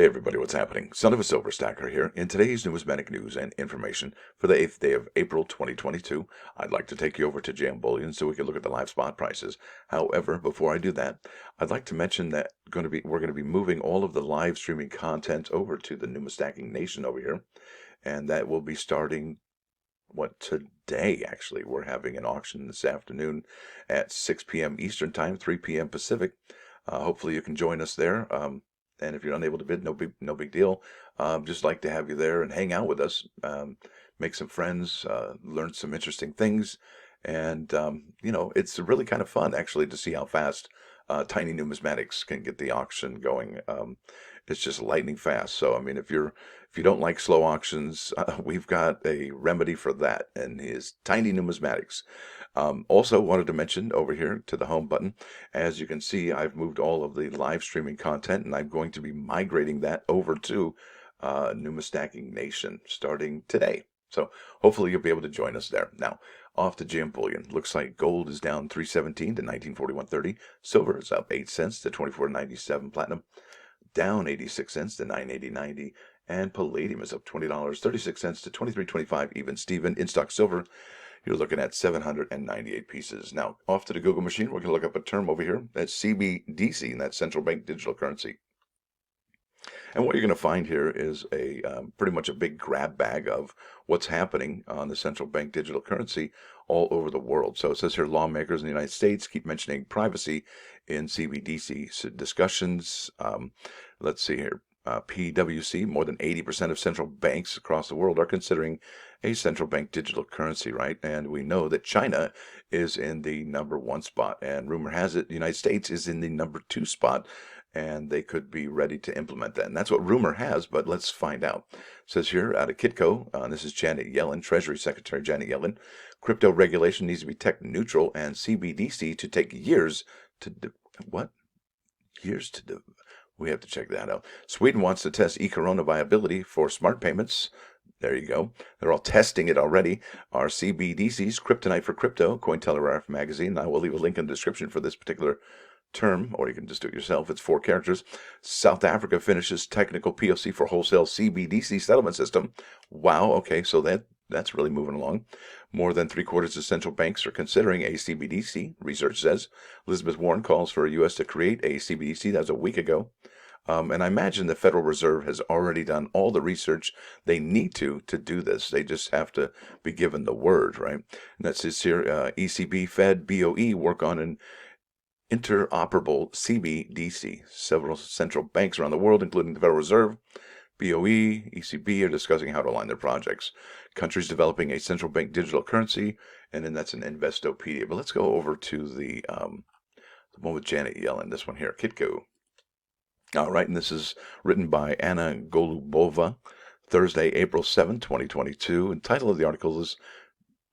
Hey everybody, what's happening? Son of a Silver Stacker here. In today's numismatic news and information for the 8th day of April 2022, I'd like to take you over to JM Bullion so we can look at the live spot prices. However, before I do that, I'd like to mention that we're going to be moving all of the live streaming content over to the NumiStacking Nation over here, and that will be starting today. Actually, we're having an auction this afternoon at 6 p.m. Eastern Time, 3 p.m. Pacific. Hopefully you can join us there. And if you're unable to bid, no big deal. Just like to have you there and hang out with us, make some friends, learn some interesting things, and it's really kind of fun actually to see how fast Tiny Numismatics can get the auction going. It's just lightning fast. So I mean, if you don't like slow auctions, we've got a remedy for that, and is Tiny Numismatics. Also wanted to mention over here to the home button, as you can see, I've moved all of the live streaming content, and I'm going to be migrating that over to NumiStacking Nation starting today. So hopefully you'll be able to join us there. Now, off to JM Bullion. Looks like gold is down 317 to 1941.30. Silver is up 8 cents to 24.97. Platinum down 86 cents to 980.90. And palladium is up $20, 36 cents to 23.25. Even Steven. In stock silver, you're looking at 798 pieces. Now, off to the Google machine, we're going to look up a term over here. That's CBDC, and that's central bank digital currency. And what you're going to find here is a pretty much a big grab bag of what's happening on the central bank digital currency all over the world. So it says here, lawmakers in the United States keep mentioning privacy in CBDC discussions. Let's see here. PwC, more than 80% of central banks across the world are considering a central bank digital currency, right? And we know that China is in the #1 spot, and rumor has it the United States is in the #2 spot, and they could be ready to implement that. And that's what rumor has, but let's find out. It says here out of Kitco, this is Janet Yellen, Treasury Secretary Janet Yellen, crypto regulation needs to be tech neutral and CBDC to take years to we have to check that out. Sweden wants to test e-corona viability for smart payments. There you go. They're all testing it already. Our CBDC's Kryptonite for Crypto, Cointelegraph magazine. I will leave a link in the description for this particular term, or you can just do it yourself. It's 4 characters. South Africa finishes technical POC for wholesale CBDC settlement system. Wow. Okay, so that's really moving along. More than 3/4 of central banks are considering a CBDC, research says. Elizabeth Warren calls for the U.S. to create a CBDC. That was a week ago. And I imagine the Federal Reserve has already done all the research they need to do this. They just have to be given the word, right? And that's this here, ECB, Fed, BOE work on an interoperable CBDC. Several central banks around the world, including the Federal Reserve, BOE, ECB, are discussing how to align their projects. Countries developing a central bank digital currency, and then that's an Investopedia. But let's go over to the one with Janet Yellen, this one here, Kitco. All right, and this is written by Anna Golubova, Thursday, April 7, 2022. And the title of the article is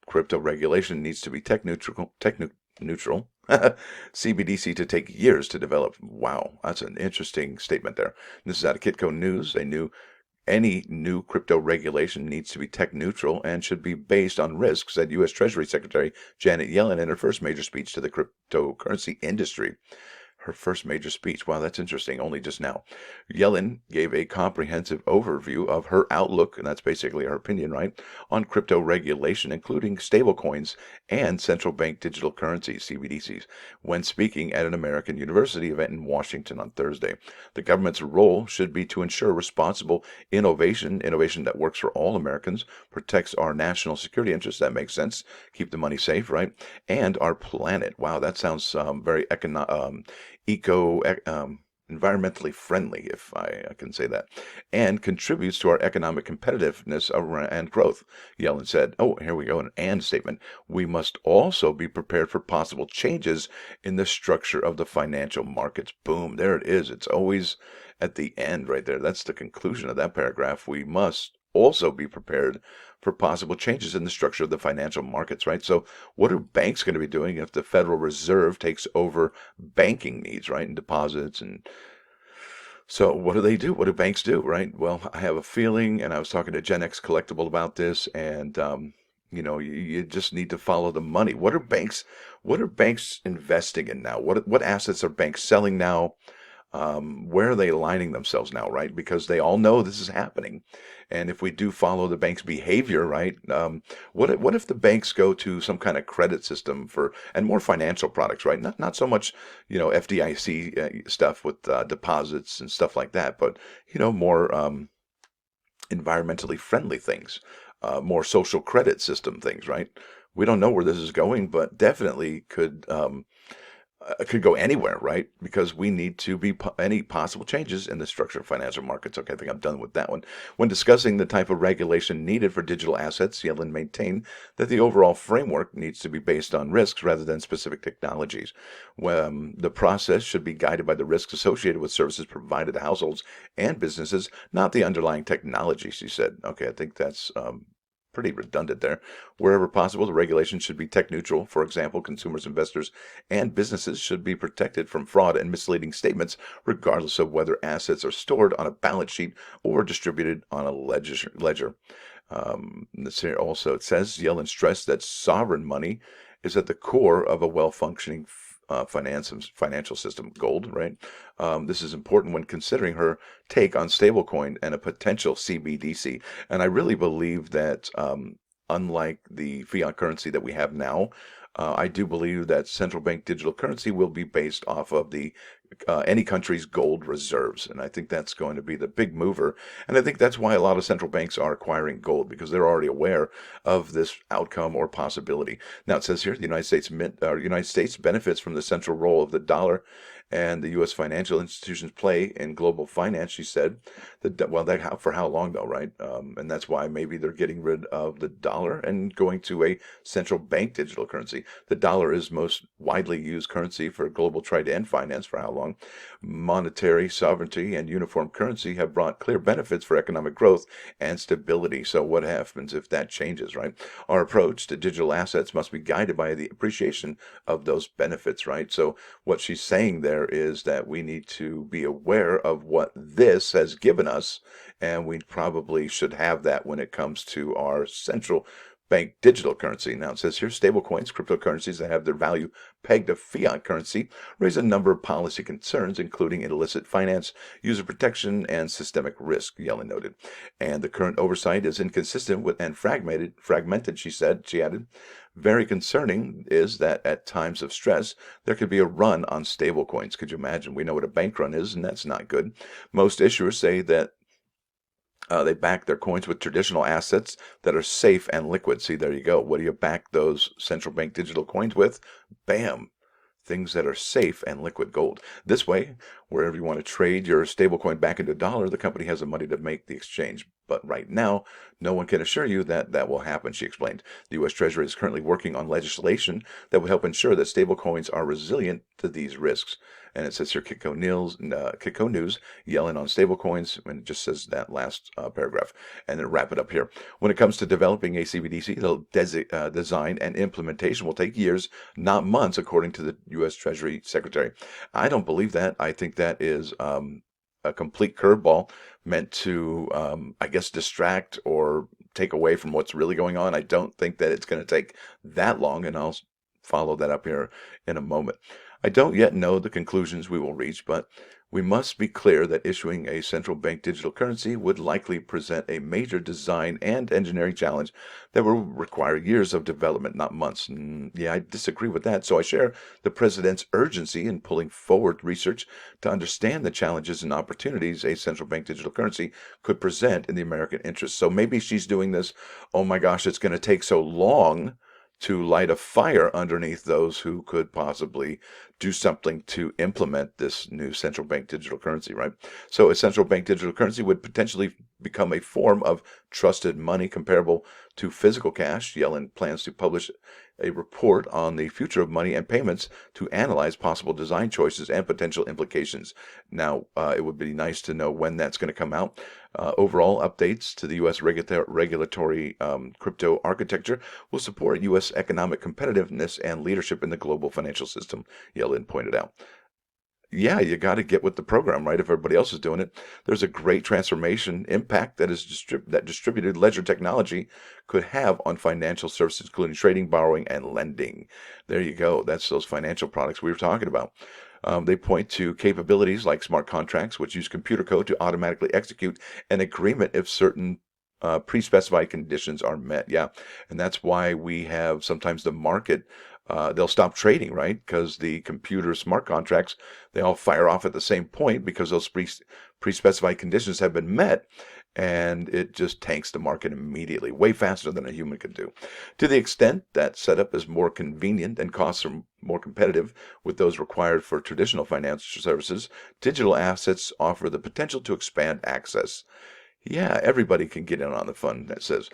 Crypto Regulation Needs to be Tech Neutral. CBDC to take years to develop. Wow, that's an interesting statement there. This is out of Kitco News. Any new crypto regulation needs to be tech neutral and should be based on risks, said U.S. Treasury Secretary Janet Yellen in her first major speech to the cryptocurrency industry. Her first major speech. Wow, that's interesting. Only just now. Yellen gave a comprehensive overview of her outlook, and that's basically her opinion, right, on crypto regulation, including stablecoins and central bank digital currencies, CBDCs, when speaking at an American university event in Washington on Thursday. The government's role should be to ensure responsible innovation that works for all Americans, protects our national security interests. That makes sense. Keep the money safe, right? And our planet. Wow, that sounds very environmentally friendly, if I can say that, and contributes to our economic competitiveness and growth, Yellen said. Oh, here we go, an and statement. We must also be prepared for possible changes in the structure of the financial markets. Boom, there it is. It's always at the end right there. That's the conclusion of that paragraph. We must also be prepared for possible changes in the structure of the financial markets, right? So what are banks going to be doing if the Federal Reserve takes over banking needs, right, and deposits? And so what do they do? What do banks do, right? Well, I have a feeling, and I was talking to Gen X Collectible about this, and you just need to follow the money. What are banks investing in now? What assets are banks selling now? Where are they aligning themselves now, right? Because they all know this is happening. And if we do follow the bank's behavior, right? What if the banks go to some kind of credit system for and more financial products, right? Not so much, FDIC stuff with deposits and stuff like that, but more environmentally friendly things, more social credit system things, right? We don't know where this is going, but definitely could go anywhere, right? Because we need to be any possible changes in the structure of financial markets. Okay, I think I'm done with that one. When discussing the type of regulation needed for digital assets, Yellen maintained that the overall framework needs to be based on risks rather than specific technologies. The process should be guided by the risks associated with services provided to households and businesses, not the underlying technology, she said. Okay, I think that's pretty redundant there. Wherever possible, the regulation should be tech neutral. For example, consumers, investors, and businesses should be protected from fraud and misleading statements, regardless of whether assets are stored on a balance sheet or distributed on a ledger. This here also, it says, Yellen stressed that sovereign money is at the core of a well-functioning financial system, gold, right? This is important when considering her take on stablecoin and a potential CBDC. And I really believe that, unlike the fiat currency that we have now, I do believe that central bank digital currency will be based off of the any country's gold reserves, and I think that's going to be the big mover. And I think that's why a lot of central banks are acquiring gold because they're already aware of this outcome or possibility. Now it says here the United States benefits from the central role of the dollar and the U.S. financial institutions play in global finance. She said that for how long though, right? And that's why maybe they're getting rid of the dollar and going to a central bank digital currency. The dollar is most widely used currency for global trade and finance. For how long? Monetary sovereignty and uniform currency have brought clear benefits for economic growth and stability. So what happens if that changes, right? Our approach to digital assets must be guided by the appreciation of those benefits, right? So what she's saying there is that we need to be aware of what this has given us, and we probably should have that when it comes to our central bank digital currency. Now it says here, stablecoins, cryptocurrencies that have their value pegged to fiat currency, raise a number of policy concerns, including illicit finance, user protection, and systemic risk, Yellen noted. And the current oversight is inconsistent with and fragmented, she added. Very concerning is that at times of stress, there could be a run on stablecoins. Could you imagine? We know what a bank run is, and that's not good. Most issuers say that they back their coins with traditional assets that are safe and liquid. See, there you go. What do you back those central bank digital coins with? Bam. Things that are safe and liquid gold. This way, wherever you want to trade your stablecoin back into dollar, the company has the money to make the exchange. But right now, no one can assure you that that will happen, she explained. The U.S. Treasury is currently working on legislation that will help ensure that stablecoins are resilient to these risks. And it says here, Kiko News, Yellen on stablecoins, and it just says that last paragraph. And then wrap it up here. When it comes to developing a CBDC, the design and implementation will take years, not months, according to the U.S. Treasury Secretary. I don't believe that. I think that is a complete curveball meant to, I guess, distract or take away from what's really going on. I don't think that it's going to take that long, and I'll follow that up here in a moment. I don't yet know the conclusions we will reach, but we must be clear that issuing a central bank digital currency would likely present a major design and engineering challenge that will require years of development, not months. Yeah, I disagree with that. So I share the president's urgency in pulling forward research to understand the challenges and opportunities a central bank digital currency could present in the American interest. So maybe she's doing this, oh my gosh, it's going to take so long to light a fire underneath those who could possibly do something to implement this new central bank digital currency, right? So a central bank digital currency would potentially become a form of trusted money comparable to physical cash. Yellen plans to publish a report on the future of money and payments to analyze possible design choices and potential implications. Now, it would be nice to know when that's going to come out. Overall updates to the U.S. regulatory crypto architecture will support U.S. economic competitiveness and leadership in the global financial system, Yellen pointed out. Yeah, you got to get with the program, right? If everybody else is doing it, there's a great transformation impact that that distributed ledger technology could have on financial services, including trading, borrowing, and lending. There you go. That's those financial products we were talking about. They point to capabilities like smart contracts, which use computer code to automatically execute an agreement if certain pre-specified conditions are met. Yeah, and that's why we have sometimes the market. They'll stop trading, right? Because the computer smart contracts, they all fire off at the same point because those pre-specified conditions have been met, and it just tanks the market immediately, way faster than a human could do. To the extent that setup is more convenient and costs are more competitive with those required for traditional financial services, digital assets offer the potential to expand access. Yeah, everybody can get in on the fun, that says.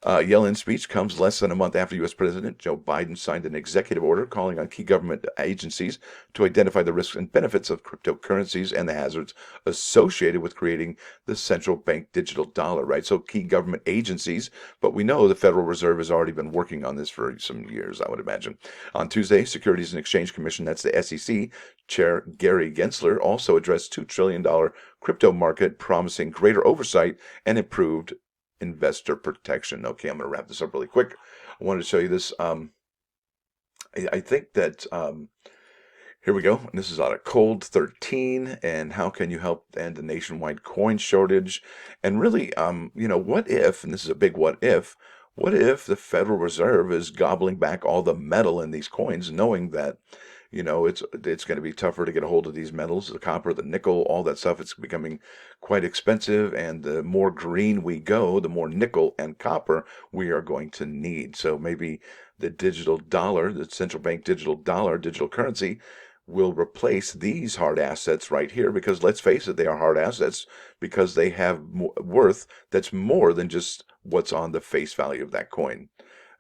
Yellen's speech comes less than a month after U.S. President Joe Biden signed an executive order calling on key government agencies to identify the risks and benefits of cryptocurrencies and the hazards associated with creating the central bank digital dollar, right? So key government agencies, but we know the Federal Reserve has already been working on this for some years, I would imagine. On Tuesday, Securities and Exchange Commission, that's the SEC, Chair Gary Gensler also addressed $2 trillion crypto market, promising greater oversight and improved investor protection. Okay, I'm going to wrap this up really quick. I wanted to show you this. I think that here we go. This is out of Cold 13, and how can you help end the nationwide coin shortage? And really, what if, and this is a big what if the Federal Reserve is gobbling back all the metal in these coins, knowing that, it's going to be tougher to get a hold of these metals, the copper, the nickel, all that stuff. It's becoming quite expensive, and the more green we go, the more nickel and copper we are going to need. So maybe the digital dollar, the central bank digital dollar, digital currency, will replace these hard assets right here, because let's face it, they are hard assets because they have worth that's more than just what's on the face value of that coin.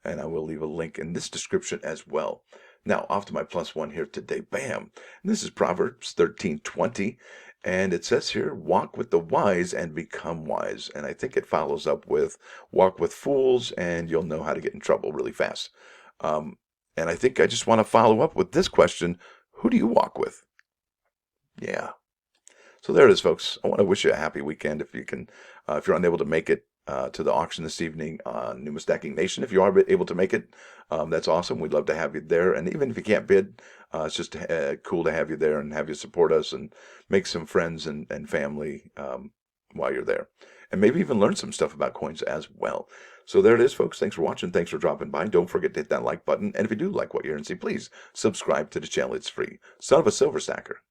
And I will leave a link in this description as well. Now, off to my plus one here today. Bam. And this is Proverbs 13:20. And it says here, walk with the wise and become wise. And I think it follows up with walk with fools and you'll know how to get in trouble really fast. And I think I just want to follow up with this question. Who do you walk with? Yeah. So there it is, folks. I want to wish you a happy weekend if you can, if you're unable to make it to the auction this evening on NumiStacking Nation. If you are able to make it, that's awesome. We'd love to have you there. And even if you can't bid, it's just cool to have you there and have you support us and make some friends and family while you're there. And maybe even learn some stuff about coins as well. So there it is, folks. Thanks for watching. Thanks for dropping by. Don't forget to hit that like button. And if you do like what you're hearing, please subscribe to the channel. It's free. Son of a Silver Stacker.